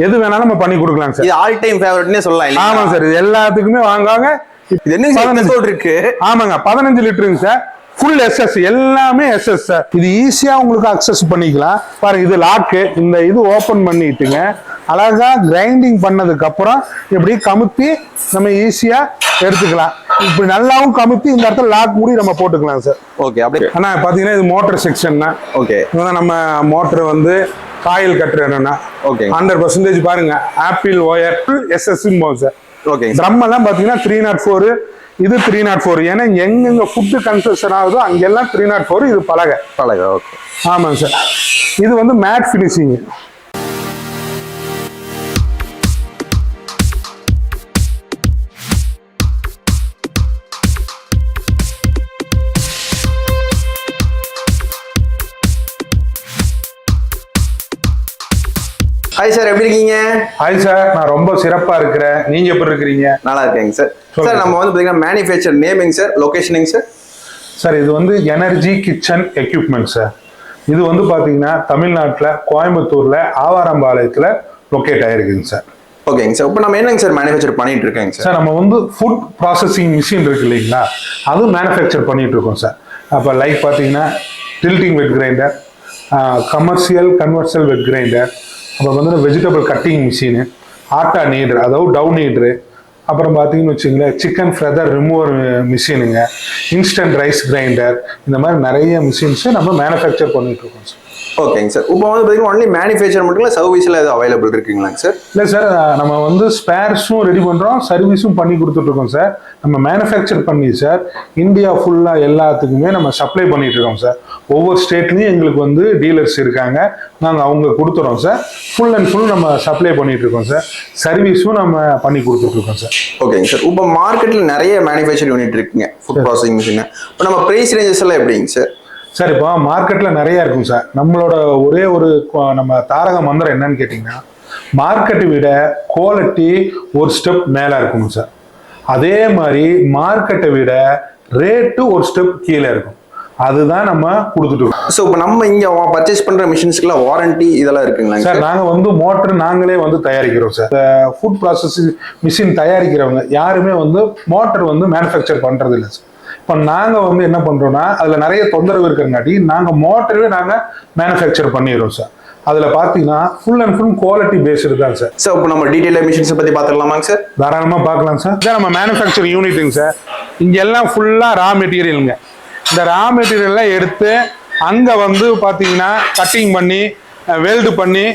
எது வேணாலும் நம்ம பண்ணி கொடுக்கலாம் சார். இது ஆல் டைம் ஃபேவரட்னே சொல்லலாம். ஆமா சார், இது எல்லாத்துக்குமே வாங்குவாங்க. இது என்ன 15 இருக்கு? ஆமாங்க, 15 லிட்டருங்க சார். ஃபுல் எஸ்எஸ், எல்லாமே எஸ்எஸ் சார். இது ஈஸியா உங்களுக்கு அக்சஸ் பண்ணிக்கலாம். பாருங்க, இது லாக்கு. இந்த இது ஓபன் பண்ணிட்டுங்க அழகா கிரைண்டிங் பண்ணதுக்கு அப்புறம் இப்படி கமுத்தி நம்ம ஈஸியா எடுத்துக்கலாம். இப்படி நல்லாவும் கமுத்தி இந்த இடத்துல லாக் மூடி நம்ம போட்டுக்கலாம் சார். ஓகே. அப்படியே ஆனா பாத்தீங்கன்னா இது மோட்டர் செக்ஷன் தான். ஓகே. நம்ம மோட்டர் வந்து காயில் கட்டுறேன்னா ஓகே 100% பாருங்க apple wire SS sir. Okay. Drum எல்லாம் பாத்தீங்கன்னா 304, இது 304. ஏன்னா எங்கெங்க ஃபுட்டு கன்செஷன் ஆகுதோ அங்கெல்லாம் 304. இது பலகை. ஓகே. ஆமாங்க சார். இது வந்து மேட் ஃபினிஷிங். ஹாய் சார், எப்படி இருக்கீங்க? ஹாய் சார், நான் ரொம்ப சிறப்பா இருக்கிறேன். நீங்க எப்படி இருக்கிறீங்க? நல்லா இருக்கேங்க சார். சார், நம்ம வந்து பாத்தீங்கன்னா manufacture naming sir, locationing sir. Sir, இது வந்து எனர்ஜி கிச்சன் எக்யூப்மெண்ட் சார். இது வந்து பாத்தீங்கன்னா தமிழ்நாட்டில் கோயம்புத்தூர்ல ஆவாரம்பாளையத்துல லொக்கேட் ஆயிருக்குங்க சார். ஓகேங்க சார். இப்போ நம்ம என்னங்க சார் மேனுஃபேக்சர் பண்ணிட்டு இருக்கேங்க சார்? நம்ம வந்து ஃபுட் ப்ராசஸிங் மிஷின் இருக்கு இல்லைங்களா, அது மேனுஃபேக்சர் பண்ணிட்டு இருக்கோம் சார். அப்போ லைக் பார்த்தீங்கன்னா டில்ட்டிங் வெட் கிரைண்டர், கமர்ஷியல் கன்வர்ஷியல் வெட் கிரைண்டர், அப்புறம் வந்து vegetable cutting machine, atta kneader, அதாவது டவு நீட்ரு, அப்புறம் பார்த்தீங்கன்னு வச்சுங்களேன் சிக்கன் ஃபெதர் ரிமூவர் மிஷினுங்க, இன்ஸ்டன்ட் ரைஸ் கிரைண்டர், இந்த மாதிரி நிறைய மிஷின்ஸை நம்ம மேனுஃபேக்சர் பண்ணிட்டு இருக்கோம் சார். ஓகேங்க சார். இப்போ வந்து பார்த்தீங்கன்னா ஒன்லி மேனுஃபேக்சர் மட்டும் இல்லை, சர்வீஸில் எதுவும் அவைலபிள் இருக்குங்களாங்க சார்? இல்லை சார், நம்ம வந்து ஸ்பேர்ஸும் ரெடி பண்ணுறோம், சர்வீஸும் பண்ணி கொடுத்துட்ருக்கோம் சார். நம்ம மேனுஃபேக்சர் பண்ணி சார் இந்தியா ஃபுல்லாக எல்லாத்துக்குமே நம்ம சப்ளை பண்ணிட்டு இருக்கோம் சார். ஒவ்வொரு ஸ்டேட்லேயும் எங்களுக்கு வந்து டீலர்ஸ் இருக்காங்க, நாங்கள் அவங்க கொடுத்துறோம் சார். ஃபுல் அண்ட் ஃபுல் நம்ம சப்ளை பண்ணிட்டு இருக்கோம் சார். சர்வீஸும் நம்ம பண்ணி கொடுத்துட்ருக்கோம் சார். ஓகேங்க சார். இப்போ மார்க்கெட்டில் நிறைய மேனுஃபேக்சர் யூனிட் இருக்குங்க ஃபுட் ப்ராசஸிங் மிஷின். இப்போ நம்ம ப்ரைஸ் ரேஞ்சஸ் எல்லாம் எப்படிங்க சார்? சார், இப்போ மார்க்கெட்டில் நிறையா இருக்கும் சார். நம்மளோட ஒரே ஒரு நம்ம தாரக மந்திரம் என்னன்னு கேட்டிங்கன்னா, மார்க்கெட்டை விட குவாலிட்டி ஒரு ஸ்டெப் மேலே இருக்கணும் சார். அதே மாதிரி மார்க்கெட்டை விட ரேட்டு ஒரு ஸ்டெப் கீழே இருக்கும். அதுதான் நம்ம கொடுத்துட்டு இருக்கோம். ஸோ இப்போ நம்ம இங்கே பர்ச்சேஸ் பண்ணுற மிஷின்ஸ்க்குலாம் வாரண்டி இதெல்லாம் இருக்குங்களா சார்? நாங்கள் வந்து மோட்டர் நாங்களே வந்து தயாரிக்கிறோம் சார். ஃபுட் ப்ராசஸிங் மிஷின் தயாரிக்கிறவங்க யாருமே வந்து மோட்டர் வந்து மேனுஃபேக்சர் பண்ணுறது இல்லை சார். இப்போ நாங்கள் வந்து என்ன பண்ணுறோம்னா, அதில் நிறைய தொந்தரவு இருக்கிறங்காட்டி நாங்கள் மோட்டரே நாங்கள் மேனுஃபேக்சர் பண்ணிடுறோம் சார். அதில் பார்த்தீங்கன்னா full and full quality based தான் சார். சார், இப்போ நம்ம டீட்டெயிலாக மிஷின்ஸை பற்றி பார்த்துக்கலாமாங்க சார்? தாராளமாக பார்க்கலாம் சார். சார், நம்ம மேனுஃபேக்சர் யூனிட்டுங்க சார். இங்கே எல்லாம் ஃபுல்லாக ரா மெட்டீரியலுங்க. இந்த ரா மெட்டீரியல்லாம் எடுத்து அங்கே வந்து பார்த்தீங்கன்னா கட்டிங் பண்ணி வெல்டு பண்ணி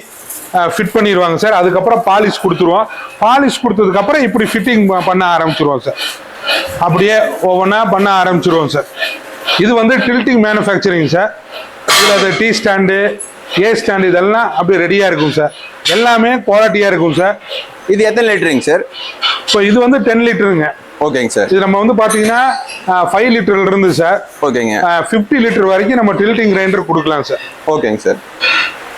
ஃபிட் பண்ணிடுவாங்க சார். அதுக்கப்புறம் பாலிஷ் கொடுத்துருவோம். பாலிஷ் கொடுத்ததுக்கப்புறம் இப்படி ஃபிட்டிங் பண்ண ஆரம்பிச்சிருவோம் சார். அப்படியே ஒவ்வொன்றா பண்ண ஆரம்பிச்சிருவோம் சார். இது வந்து டில்ட்டிங் மேனுஃபேக்சரிங் சார். இதில் அது டீ ஸ்டாண்டு, ஏ ஸ்டாண்டு இதெல்லாம் அப்படி ரெடியாக இருக்கும் சார். எல்லாமே குவாலிட்டியாக இருக்கும் சார். இது எத்தனை லிட்டருங்க சார்? இப்போ இது வந்து 10 லிட்டருங்க. ஓகேங்க சார். இது நம்ம வந்து பார்த்தீங்கன்னா 5 லிட்டர்ல இருந்து சார் ஓகேங்க 50 லிட்டர் வரைக்கும் நம்ம டில்ட்டிங் கிரைண்டர் கொடுக்கலாம் சார். ஓகேங்க சார்.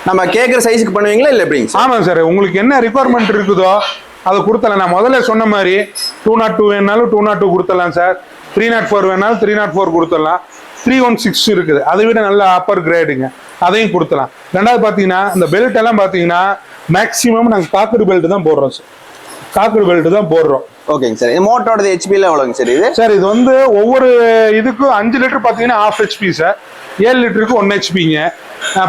நம்ம கேட்குற சைஸுக்கு பண்ணுவீங்களா இல்லை எப்படிங்க சார்? ஆமாம் சார், உங்களுக்கு என்ன ரிக்குவயர்மெண்ட் இருக்குதோ அதை கொடுத்தலாம். நான் முதல்ல சொன்ன மாதிரி 202 வேணாலும் 202 கொடுத்துடலாம் சார். 304 வேணாலும் 304 கொடுத்துடலாம். 316 இருக்குது, அதை விட நல்ல அப்பர் கிரேடுங்க, அதையும் கொடுத்துலாம். ரெண்டாவது பார்த்தீங்கன்னா இந்த பெல்ட் எல்லாம் பார்த்தீங்கன்னா மேக்ஸிமம் நாங்கள் காக்கடு பெல்ட் தான் போடுறோம் சார். காக்கடு பெல்ட் தான் போடுறோம். ஓகேங்க சார். இது மோட்டரோட ஹெச்பியில் எவ்வளோங்க சார் இது? சார், இது வந்து ஒவ்வொரு இதுக்கும் 5 லிட்டர் பார்த்தீங்கன்னா 1/2 HP சார். 7 லிட்டருக்கு 1 HPங்க,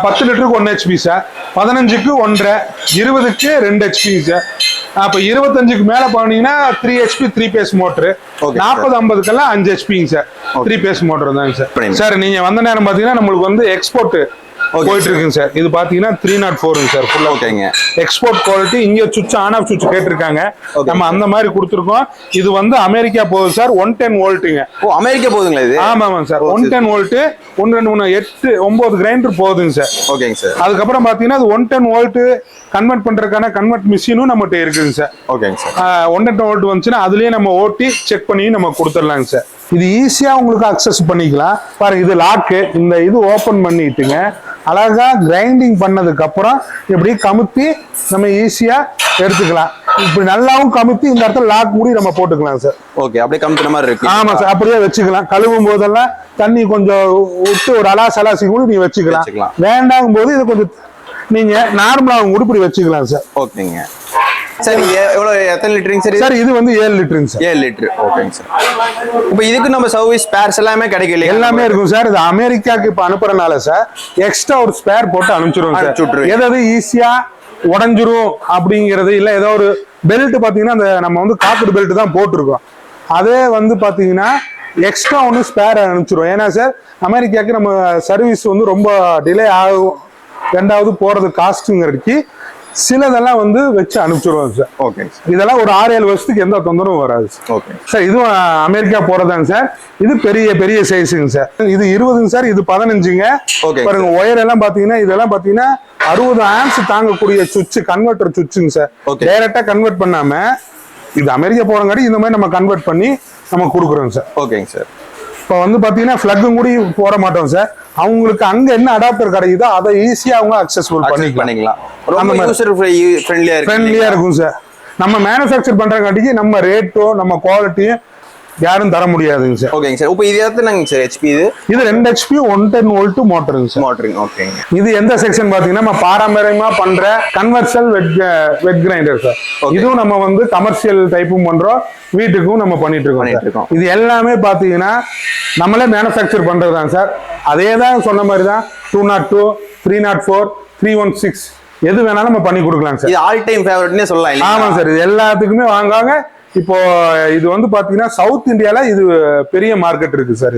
10 லிட்டருக்கு 1 HP சார், 15க்கு 1.5, 20க்கு 2 HP சார். அப்போ 25க்கு மேலே போனீங்கன்னா 3 HP 3 பேஸ் மோட்டரு, 40-50க்கெல்லாம் 5 HPங்க சார். 3 பேஸ் மோட்டர் தாங்க சார். சார், நீங்கள் வந்த நேரம் பார்த்தீங்கன்னா நம்மளுக்கு வந்து எக்ஸ்போர்ட் போயிட்டு இருக்குங்க சார். இது பாத்தீங்கன்னா 304 சார். ஃபுல்லா ஓகேங்க. Export quality. இங்க சுவிட்ச் ஆன் ஆஃப் சுவிட்ச் கேட்டிருக்காங்க, நம்ம அந்த மாதிரி கொடுத்துருக்கோம். இது வந்து அமெரிக்கா போகுது சார். 110 வோல்ட்டுங்க. ஓ, அமெரிக்கா போகுதுங்களா இது? ஆமாங்க சார். 110 வோல்ட் 1 2 3 8 9 கிரைண்டர் போகுதுங்க சார். ஓகேங்க சார். அதுக்கப்புறம் பாத்தீங்கன்னா அது 110 வோல்ட் கன்வெர்ட் பண்றதுக்கான கன்வெர்ட் மிஷினும் நம்மகிட்ட இருக்குங்க சார். ஓகேங்க சார். 110 வோல்ட் வந்துச்சுன்னா அதுலயே நம்ம ஓட்டி செக் பண்ணி நம்ம கொடுத்துடலாங்க சார். இது ஈஸியா உங்களுக்கு அக்சஸ் பண்ணிக்கலாம். பாருங்க, இது லாக்கு. இந்த இது ஓபன் பண்ணிட்டுங்க அழகா கிரைண்டிங் பண்ணதுக்கு அப்புறம் இப்படி கமுத்தி நம்ம ஈஸியா எடுத்துக்கலாம். இப்படி நல்லாவும் கமுத்தி இந்த இடத்துல லாக் மூடி நம்ம போட்டுக்கலாம் சார். ஓகே, அப்படியே கமுத்துற மாதிரி இருக்கு. ஆமா சார், அப்படியே வச்சுக்கலாம். கழுவும் போதெல்லாம் தண்ணி கொஞ்சம் விட்டு ஒரு அலாசி கூட நீங்க வச்சுக்கலாம். வேண்டாங்கும் போது இது கொஞ்சம் நீங்க நார்மலா உருப்படி வச்சுக்கலாம் சார். ஓகேங்க சார். எத்தனை லிட்டருங்க சார்? சார் இது வந்து 7 லிட்டருங்க சார். 7 லிட்டர். ஓகேங்க சார். இப்போ இதுக்கு நம்ம சர்வீஸ் ஸ்பேர்ஸ் எல்லாமே கிடைக்கும் இல்லையா? எல்லாமே இருக்கும் சார். இது அமெரிக்காவுக்கு இப்போ அனுப்புறனால சார் எக்ஸ்ட்ரா ஒரு ஸ்பேர் போட்டு அனுப்பிச்சிருவோம் சார். எதாவது ஈஸியா உடஞ்சிரும் அப்படிங்கிறது இல்ல. ஏதோ ஒரு பெல்ட் பாத்தீங்கன்னா அந்த நம்ம வந்து காப்பர் பெல்ட் தான் போட்டிருக்கோம். அதே வந்து பாத்தீங்கன்னா எக்ஸ்ட்ரா ஒன்று ஸ்பேர் அனுப்பிச்சிருவோம். ஏன்னா சார் அமெரிக்காவுக்கு நம்ம சர்வீஸ் வந்து ரொம்ப டிலே ஆகும். ரெண்டாவது போறது காஸ்ட்டுங்கிறதுக்கு சிலதெல்லாம் வந்து வச்சு அனுப்பிச்சிருவோம் சார். ஓகே. இதெல்லாம் ஒரு 6-7 வருஷத்துக்கு எந்த தொந்தரவும் வராது. Okay sir. இதுவும் அமெரிக்கா போறதாங்க சார். இது பெரிய பெரிய சைஸுங்க சார். இது 20ங்க சார். இது 15ங்க. பாருங்க ஒயர் எல்லாம் பாத்தீங்கன்னா இதெல்லாம் பாத்தீங்கன்னா 60 ஆம்ஸ் தாங்கக்கூடிய சுவிட்ச் கன்வெர்டர் சுவிட்சுங்க சார். டைரக்டா கன்வெர்ட் பண்ணாம இது அமெரிக்கா போறங்காட்டி இந்த மாதிரி நம்ம கன்வெர்ட் பண்ணி நம்ம கொடுக்குறோம் சார். ஓகேங்க சார். இப்போ வந்து பாத்தீங்கன்னா ஃபிளக்கும் கூட போட மாட்டோம் சார். அவங்களுக்கு அங்க என்ன அடாப்டர் கிடைக்குதோ அதை ஈஸியா அவங்க அக்சஸ்ஃபுல் பண்ணிக்கலாம். ரொம்ப யூசர் ஃப்ரெண்ட்லியா இருக்கும் சார். நம்ம மேனுஃபேக்சர் பண்றங்காட்டிக்கு நம்ம ரேட்டோ நம்ம குவாலிட்டியும் யாரும் தர முடியாதுங்க சார். ஓகேங்க சார். இப்போ இது எத்தனைங்க சார் ஹெச்பி? இது 2 HP 110 வோல்ட் மோட்டருங்க சார். மோட்டருங்க. ஓகேங்க. இது எந்த செக்ஷன் பாத்தீங்கன்னா நம்ம பாரம்பரியமா பண்ற கன்வர்சல் வெட் கிரைண்டர் சார். இதுவும் நம்ம வந்து கமர்ஷியல் டைப்பும் பண்றோம், வீட்டுக்கும் நம்ம பண்ணிட்டு இருக்கோம். இது எல்லாமே பாத்தீங்கன்னா நம்மளே மேனுஃபேக்சர் பண்றதுதான் சார். அதே தான் சொன்ன மாதிரி தான் 202, 304, 316 எது வேணாலும் நம்ம பண்ணி கொடுக்கலாம் சார். இது ஆல் டைம் ஃபேவரட்னே சொல்லலாம். ஆமா சார். இது எல்லாத்துக்குமே வாங்குவாங்க. இப்போ இது வந்து பாத்தீங்கன்னா சவுத் இந்தியால இது பெரிய மார்க்கெட் இருக்கு சார்.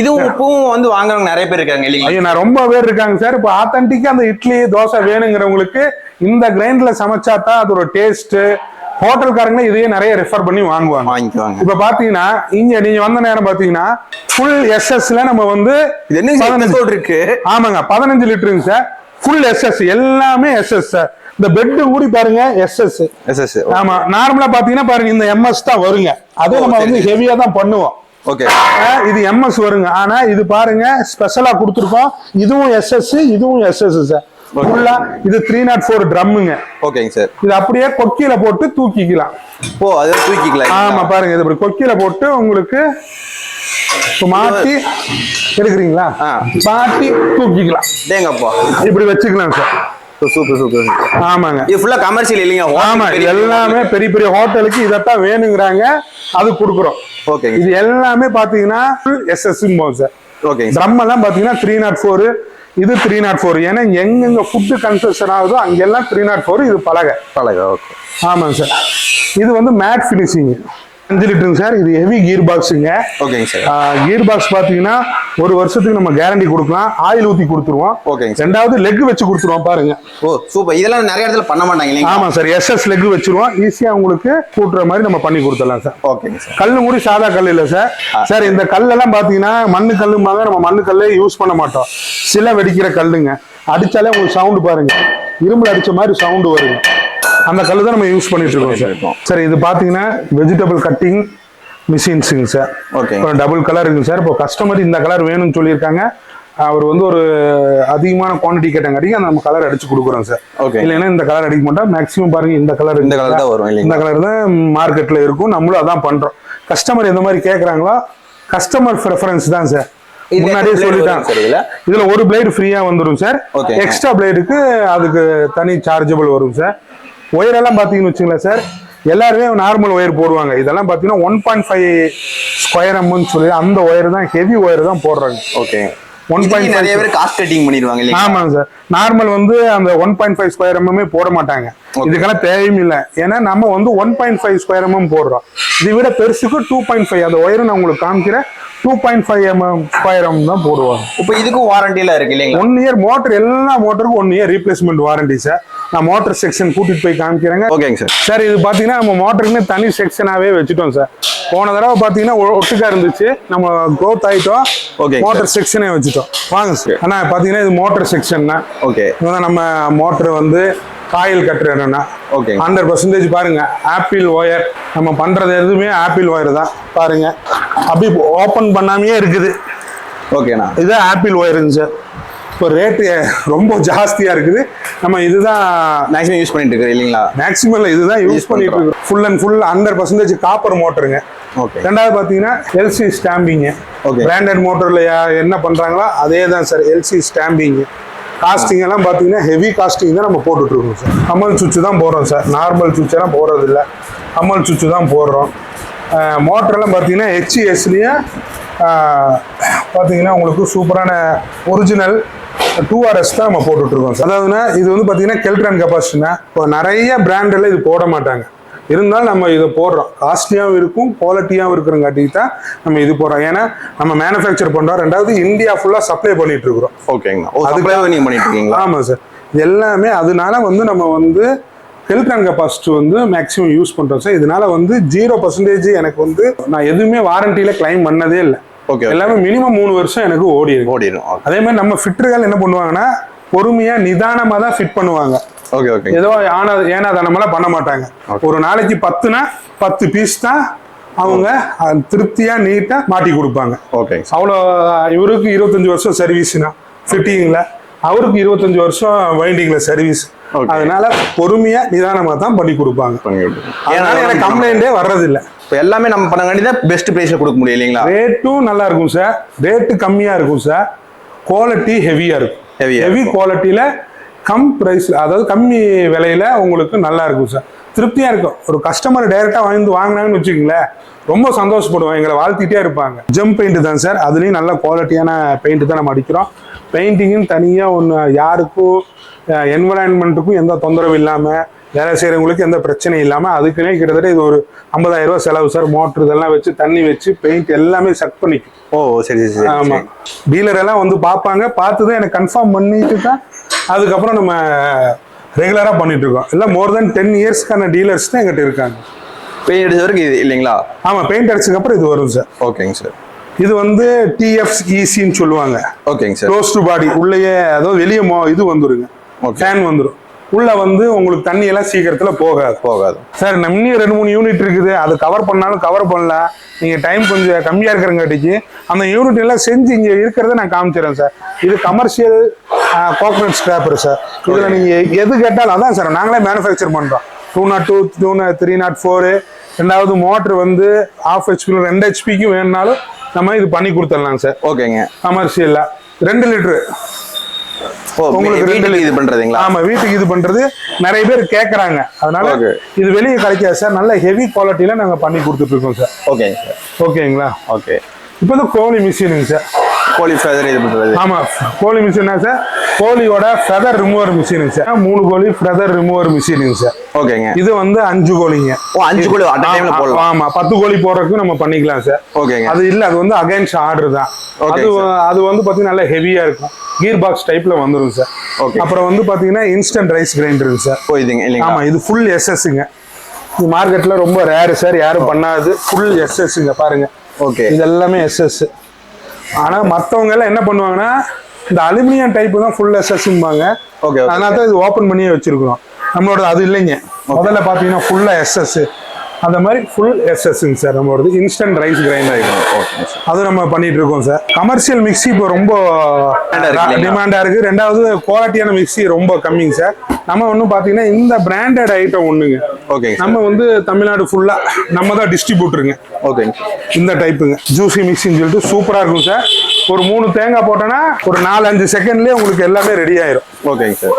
இதுவும் இப்பவும் வந்து வாங்குறவங்க நிறைய பேர் இருக்காங்க இல்லைங்களா? ஐயோ நான் ரொம்ப பேர் இருக்காங்க சார். இப்போ ஆத்தன்டிக்கா அந்த இட்லி தோசை வேணுங்கிறவங்களுக்கு இந்த கிரைண்டர்ல சமைச்சா தான் அதோட டேஸ்ட். ஹோட்டல்காரங்களே இதையே நிறைய ரெஃபர் பண்ணி வாங்குவாங்க. இப்ப பாத்தீங்கன்னா இங்க நீங்க வந்த நேரம் பாத்தீங்கன்னா ஃபுல் எஸ்எஸ்ல நம்ம வந்து இருக்கு. ஆமாங்க 15 லிட்டருங்க சார். ஃபுல் எஸ்எஸ் எல்லாமே எஸ்எஸ் சார். இந்த பெட் கூடி பாருங்க எஸ்எஸ். ஆமா நார்மலா பாத்தீங்கன்னா பாருங்க இந்த எம்எஸ் தான் வருங்க. அதே நம்ம வந்து ஹெவியா தான் பண்ணுவோம். ஓகே. இது எம்எஸ் வருங்க. ஆனா இது பாருங்க ஸ்பெஷலா கொடுத்துருக்கோம். இதுவும் எஸ்எஸ் இதுவும் எஸ்எஸ் சார். ஃபுல்லா இது 304 ட்ரம்முங்க. ஓகேங்க சார். இது அப்படியே கொக்கியில போட்டு தூக்கிக்கலாம். ஓ அது தூக்கிக்கலாம். ஆமா பாருங்க இது இப்படி கொக்கியில போட்டு உங்களுக்கு மாட்டி எடுக்கிறீங்களா மாட்டி தூக்கிக்கலாம். டேங்கப்பா இப்படி வச்சுக்கலாம் சார். சூப்பர். ஆமாங்க. இது ஃபுல்லா கமர்ஷியல் இல்லைங்க. ஆமா எல்லாமே பெரிய பெரிய ஹோட்டலுக்கு இதத்தான் வேணுங்கிறாங்க, அது கொடுக்குறோம். ஓகே. இது எல்லாமே பாத்தீங்கன்னா எஸ்எஸ் சார். ஓகே. ட்ரம் எல்லாம் பாத்தீங்கன்னா 304 இது 304. ஏன்னா எங்கெங்க ஃபுட்டு கன்செஷன் ஆகுதோ அங்கெல்லாம் 304. இது பலகை. ஓகே. ஆமாங்க சார். இது வந்து மேட் ஃபினிஷிங் 5 லிட்டருங்க சார். இது ஹெவி கீர் பாக்ஸுங்க. ஓகேங்க சார். கீர் பாக்ஸ் பாத்தீங்கன்னா 1 வருஷத்துக்கு நம்ம கேரண்டி கொடுக்கலாம். ஆயில் ஊத்தி கொடுத்துருவோம். ஓகேங்க. ரெண்டாவது லெக் வச்சு கொடுத்துருவோம் பாருங்க. ஓ சூப்பர். இதெல்லாம் நிறைய இடத்துல பண்ண மாட்டாங்க. ஆமா சார். எஸ்எஸ் லெக் வச்சிருவோம். ஈஸியா உங்களுக்கு கூட்டுற மாதிரி நம்ம பண்ணி கொடுத்துடலாம் சார். ஓகேங்க சார். கல்லு கூட சாதா கல் இல்ல சார். சார் இந்த கல்லெல்லாம் பாத்தீங்கன்னா மண்ணு கல்லும்பாங்க. நம்ம மண்ணு கல்லே யூஸ் பண்ண மாட்டோம். சில வெடிக்கிற கல்லுங்க. அடிச்சாலே உங்களுக்கு சவுண்டு பாருங்க, இரும்புல அடிச்ச மாதிரி சவுண்டு வருங்க. அந்த கல்லு தான் நம்ம யூஸ் பண்ணிட்டு இருக்கோம் சார். இது பாத்தீங்கன்னா வெஜிடபிள் கட்டிங் மிஷின்ஸுங்க சார். ஓகே. டபுள் கலர் இருக்குங்க சார். இப்போ கஸ்டமர் இந்த கலர் வேணும்னு சொல்லியிருக்காங்க. அவர் வந்து ஒரு அதிகமான குவான்டிட்டி கேட்டாங்க, நம்ம கலர் அடிச்சு கொடுக்குறோம் சார். ஓகே. இல்லைன்னா இந்த கலர் அடிக்க மாட்டோம். மேக்ஸிமம் பாருங்க இந்த கலர் தான் வரும். இந்த கலர் தான் மார்க்கெட்ல இருக்கும். நம்மளும் அதான் பண்றோம். கஸ்டமர் எந்த மாதிரி கேட்கறாங்களோ கஸ்டமர் ப்ரெஃபரன்ஸ் தான் சார். முன்னாடியே சொல்லிட்டாங்க. இதுல ஒரு பிளேடு ஃப்ரீயா வந்துடும் சார். எக்ஸ்ட்ரா பிளேடுக்கு அதுக்கு தனி சார்ஜபிள் வரும் சார். ஒயர் எல்லாம் பாத்தீங்கன்னு வச்சுங்களேன் சார், எல்லாருமே நார்மல் ஒயர் போடுவாங்க. இதெல்லாம் பாத்தீங்கன்னா 1.5 ஸ்கொயர் எம்னு சொல்லி அந்த ஒயர் தான், ஹெவி ஒயர் தான் போடுறாங்க. ஓகே. 1.5 நிறைய பேர் காஸ்ட் கட்டிங் பண்ணிடுவாங்க இல்லையா? ஆமாங்க சார். நார்மல் வந்து அந்த 1.5 ஸ்கொயர் எம்எம்மே போட மாட்டாங்க. இதுக்கெல்லாம் தேவையும் இல்லை. ஏன்னா நம்ம வந்து 1.5 ஸ்கொயர் எம்எம் போடுறோம். இதை விட பெருசுக்கு 2.5 அந்த ஒயரும் நான் உங்களுக்கு காமிக்கிறேன். 2.5 mm ஸ்கொயர் எம் தான் போடுவாங்க. இப்போ இதுக்கு வாரண்டி எல்லாம் இருக்கு இல்லைங்களா? 1 இயர் மோட்டர், எல்லா மோட்டருக்கும் 1 இயர் ரீப்ளேஸ்மெண்ட் வாரண்டி சார். நான் மோட்டர் செக்ஷன் கூட்டிட்டு போய் காமிக்கிறேங்க. ஓகேங்க சார். சார் இது பாத்தீங்கன்னா நம்ம மோட்டருக்குன்னு தனி செக்ஷனாவே வச்சுட்டோம் சார். போன தடவை பாத்தீங்கன்னா ஒட்டுக்கா இருந்துச்சு, நம்ம க்ரோத் ஆயிட்டோம். ஓகே. மோட்டர் செக்ஷனே வச்சுட்டோம். வாங்க சார். ஆனா பாத்தீங்கன்னா இது மோட்டர் செக்ஷன் தான். ஓகே. நம்ம மோட்டர் வந்து காயில் கட்டுறேன்னா ஓகே 100% பாருங்க. ஆப்பிள் ஒயர் நம்ம பண்றது எதுவுமே ஆப்பிள் ஒயர் தான் பாருங்க. அப்படி ஓப்பன் பண்ணாமையே இருக்குது. ஓகேண்ணா. இதுதான் ஆப்பிள் ஒயருங்க சார். இப்போ ரேட்டு ரொம்ப ஜாஸ்தியா இருக்குது. நம்ம இதுதான் மேக்ஸிமம் யூஸ் பண்ணிட்டு இருக்கோம் இல்லைங்களா? மேக்ஸிமம் இதுதான் யூஸ் பண்ணிட்டு இருக்கோம். ஃபுல் அண்ட் ஃபுல் 100% காப்பர் மோட்டருங்க. ஓகே. ரெண்டாவது பாத்தீங்கன்னா எல்சி ஸ்டாம்பிங். ஓகே. பிராண்டட் மோட்டர்ல என்ன பண்றாங்களோ அதே தான் சார் எல்சி ஸ்டாம்பிங். காஸ்டிங் எல்லாம் பார்த்தீங்கன்னா ஹெவி காஸ்டிங் தான் நம்ம போட்டுட்டு இருக்கோம் சார். கமல் சுவிட்ச் தான் போடுறோம் சார், நார்மல் சுவிட்ச் எல்லாம் போடுறதில்ல, கமல் சுவிட்ச் தான் போடுறோம். மோட்டரெல்லாம் பார்த்தீங்கன்னா ஹெச்இஎஸ்லேயே பார்த்தீங்கன்னா உங்களுக்கு சூப்பரான ஒரிஜினல் 2RS தான் நம்ம போட்டுட்ருக்கோம் சார். அதாவதுன்னா இது வந்து பார்த்தீங்கன்னா கெல்ட்ரான் கெப்பாசிட்டினா இப்போ நிறைய பிராண்டில் இது போட மாட்டாங்க, இருந்தாலும் நம்ம இதை போடுறோம். காஸ்ட்லியாகவும் இருக்கும், குவாலிட்டியாகவும் இருக்கிறங்காட்டிக்கு தான் நம்ம இது போடுறோம். ஏன்னா நம்ம மேனுஃபேக்சர் பண்ணுறோம், ரெண்டாவது இந்தியா ஃபுல்லாக சப்ளை பண்ணிட்டு இருக்கிறோம். ஓகேங்கண்ணா. அதுக்காக நீங்கள் பண்ணிட்டு இருக்கீங்களா? ஆமாம் சார். இது எல்லாமே அதனால வந்து நம்ம வந்து கெல்ட்ரான் கெப்பாசிட்டி வந்து மேக்ஸிமம் யூஸ் பண்ணுறோம் சார். இதனால வந்து 0% எனக்கு வந்து நான் எதுவுமே வாரண்டியில் கிளைம் பண்ணதே இல்லை. ஓகே. எல்லாமே மினிமம் 3 வருஷம் எனக்கு ஓடிடும். அதே மாதிரி நம்ம ஃபிட்டர்கள் என்ன பண்ணுவாங்கன்னா பொறுமையாக நிதானமாக தான் ஃபிட் பண்ணுவாங்க. Okay okay. ஏதோ ஏனாதானமெல்லாம் பண்ண மாட்டாங்க. ஒரு நாளைக்கு 10னா 10 பீஸ் தான் அவங்க திருப்தியா நீட்டா மாட்டி கொடுப்பாங்க. ஓகே. அவ்வளோ. இவருக்கு 25 வருஷம் சர்வீஸ்னா ஃபிட்டிங்ல, அவருக்கு 25 வருஷம் வைண்டிங்ல சர்வீஸ். அதனால பொறுமையா நிதானமா தான் பண்ணி கொடுப்பாங்க. அதனால எனக்கு கம்ப்ளைண்டே வர்றதில்லை. இப்போ எல்லாமே நம்ம பண்ண தான் பெஸ்ட் பிரைஸ்ல கொடுக்க முடியும் இல்லைங்களா? ரேட்டும் நல்லா இருக்கும் சார், ரேட்டு கம்மியா இருக்கும் சார், குவாலிட்டி ஹெவியா இருக்கும். ஹெவி குவாலிட்டியில கம் பிரைஸ், அதாவது கம்மி விலையில உங்களுக்கு நல்லா இருக்கும் சார், திருப்தியா இருக்கும். ஒரு கஸ்டமர் டைரக்டா வாங்கினாங்கன்னு வச்சுக்கோங்களேன், ரொம்ப சந்தோஷப்படுவோம், எங்களை வாழ்த்திட்டே இருப்பாங்க. ஜெம் பெயிண்ட் தான் சார், அதுலேயும் நல்ல குவாலிட்டியான பெயிண்ட் தான் நம்ம அடிக்கிறோம். பெயிண்டிங்னு தனியாக ஒன்று, யாருக்கும் என்விரான்மெண்ட்டுக்கும் எந்த தொந்தரவும் இல்லாமல், வேலை செய்கிறவங்களுக்கு எந்த பிரச்சனையும் இல்லாமல், அதுக்குன்னே கிட்டத்தட்ட இது ஒரு 50,000 ரூபா செலவு சார். மோட்ரு இதெல்லாம் வச்சு தண்ணி வச்சு பெயிண்ட் எல்லாமே செக் பண்ணிக்கும். ஓ சரி சரி. ஆமாம். டீலர் எல்லாம் வந்து பார்ப்பாங்க, பார்த்து தான் எனக்கு கன்ஃபார்ம் பண்ணிட்டு தான் அதுக்கப்புறம் நம்ம ரெகுலராக பண்ணிட்டு இருக்கோம். எல்லாம் மோர் தென் 10 இயர்ஸ்க்கான டீலர்ஸ் தான் எங்கிட்ட இருக்காங்க. பெயிண்ட் அடிச்ச வரைக்கும் இது இல்லைங்களா? ஆமாம், பெயிண்ட் அடிச்சதுக்கு அப்புறம் இது வரும் சார். ஓகேங்க சார். இது வந்து TFECன்னு சொல்லுவாங்க. ஓகேங்க சார். க்ளோஸ் டு பாடி, உள்ளேயே அதாவது வெளியே இது வந்துருங்க, ஃபேன் வந்துடும். உள்ள வந்து உங்களுக்கு தண்ணி எல்லாம் சீக்கிரத்துல போகாது சார். இன்னும் 2-3 யூனிட் இருக்குது, அது கவர் பண்ணாலும் கவர் பண்ணல. நீங்க டைம் கொஞ்சம் கம்மியா இருக்கிறங்காட்டிக்கு அந்த யூனிட் எல்லாம் செஞ்சு இங்க இருக்கிறத நான் காமிச்சிடறேன் சார். இது கமர்ஷியல் கோகனட் ஸ்கிராப்பர் சார். இதுல நீங்க எது கேட்டாலும் அதான் சார் நாங்களே மேனுஃபேக்சர் பண்றோம். 202, 304. ரெண்டாவது மோட்டர் வந்து 1/2 HP 2 HPக்கு வேணும்னாலும் நம்ம இது பண்ணி கொடுத்துடலாம் சார். ஓகேங்க. கமர்ஷியலா 2 லிட்டரு உங்களுக்கு வீட்டுக்கு இது பண்றதுங்களா? ஆமா, வீட்டுக்கு இது பண்றது நிறைய பேர் கேக்குறாங்க. அதனால இது வெளியே கிடைக்காது சார், நல்ல ஹெவி குவாலிட்டியில நாங்க பண்ணி கொடுத்துட்டு இருக்கோம் சார். ஓகேங்க சார். ஓகேங்களா? ஓகே. இப்போ தான் கோழி மிஷினுங்க சார். கோழி ஃபெதர் இது பண்றது? ஆமா, கோழி மிஷினா சார், கோழியோட ஃபெதர் ரிமூவர் மிஷினுங்க சார். 3 கோழி ஃபெதர் ரிமூவர் மிஷினுங்க சார். ஓகேங்க. இது வந்து 5 கோழிங்க. ஓ 5 கோழி அட் டைம்ல போடலாம்? ஆமா, 10 கோழி போடுறதுக்கு நம்ம பண்ணிக்கலாம் சார். ஓகேங்க. அது இல்ல, அது வந்து அகைன்ஸ்ட் ஆர்டர் தான். அது வந்து பாத்தீங்கன்னா நல்ல ஹெவியா இருக்கும், கியர் பாக்ஸ் டைப்ல வந்துரும் சார். ஓகே. அப்புறம் வந்து பாத்தீங்கன்னா இன்ஸ்டன்ட் ரைஸ் கிரைண்டர் சார். ஓ இதுங்க இல்லைங்களா? ஆமா, இது ஃபுல் எஸ்எஸ்ங்க. இது மார்க்கெட்ல ரொம்ப ரேர் சார், யாரும் பண்ணாது. ஃபுல் எஸ்எஸ்ங்க பாருங்க. ஓகே. இது எல்லாமே எஸ்எஸ். ஆனா மத்தவங்க எல்லாம் என்ன பண்ணுவாங்கன்னா இந்த அலுமினியம் டைப் தான் ஃபுல் எஸ்எஸ்ம்பாங்க. ஓகே. அதனால தான் இது ஓப்பன் பண்ணியே வச்சிருக்கிறோம். நம்மளோட அது இல்லைங்க. முதல்ல பாத்தீங்கன்னா ஃபுல்லா எஸ்எஸ், அந்த மாதிரி ஃபுல் எஸ்எஸ்ங்க சார் நம்மளோட இன்ஸ்டன்ட் ரைஸ் கிரைண்டர். அது நம்ம பண்ணிட்டு இருக்கோம் சார். கமர்ஷியல் மிக்ஸி இப்போ ரொம்ப டிமாண்டா இருக்கு. ரெண்டாவது குவாலிட்டியான மிக்ஸி ரொம்ப கம்மிங்க சார். நம்ம ஒன்றும் பார்த்தீங்கன்னா இந்த பிராண்டட் ஐட்டம் ஒண்ணுங்க. ஓகே. நம்ம வந்து தமிழ்நாடு ஃபுல்லா நம்ம தான் டிஸ்ட்ரிபியூட்டருங்க. ஓகேங்க. இந்த டைப்புங்க ஜூசி மிக்ஸின்னு சொல்லிட்டு சூப்பரா இருக்கும் சார். ஒரு 3 தேங்காய் போட்டோன்னா ஒரு 4-5 செகண்ட்லயே உங்களுக்கு எல்லாமே ரெடி ஆயிரும். ஓகேங்க சார்.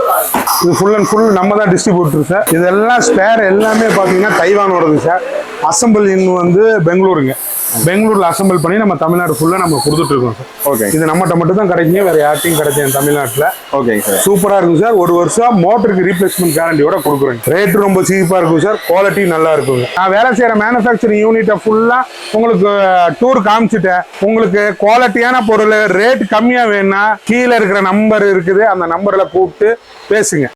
இது ஃபுல் அண்ட் ஃபுல் நம்ம தான் டிஸ்ட்ரிபியூட்டர் சார். இதெல்லாம் ஸ்பேர் எல்லாமே பார்த்தீங்கன்னா தைவானோடது சார். அசம்பிள் வந்து பெங்களூருங்க. பெங்களூர்ல அசம்பிள் பண்ணி நம்ம தமிழ்நாடு ஃபுல்லா நம்ம கொடுத்துட்டு இருக்கோம் சார். ஓகே. இது நம்மகிட்ட மட்டும் தான் கிடைக்குங்க, வேற யார்ட்டையும் கிடைக்கும் தமிழ்நாட்டுல. ஓகேங்க சார். சூப்பரா இருக்கும் சார். 1 வருஷம் மோட்டருக்கு ரீப்ளேஸ்மெண்ட் கேரண்டியோட கொடுக்குறோம். ரேட் ரொம்ப சீப்பா இருக்கும் சார், குவாலிட்டி நல்லா இருக்குங்க. நான் வேலை செய்யற மேனுஃபேக்சரிங் யூனிட்டை ஃபுல்லா உங்களுக்கு டூர் காமிச்சிட்டேன். உங்களுக்கு குவாலிட்டியான பொருள் ரேட் கம்மியா வேணும்னா கீழே இருக்கிற நம்பர் இருக்குது, அந்த நம்பர்ல கூப்பிட்டு பேசுங்க.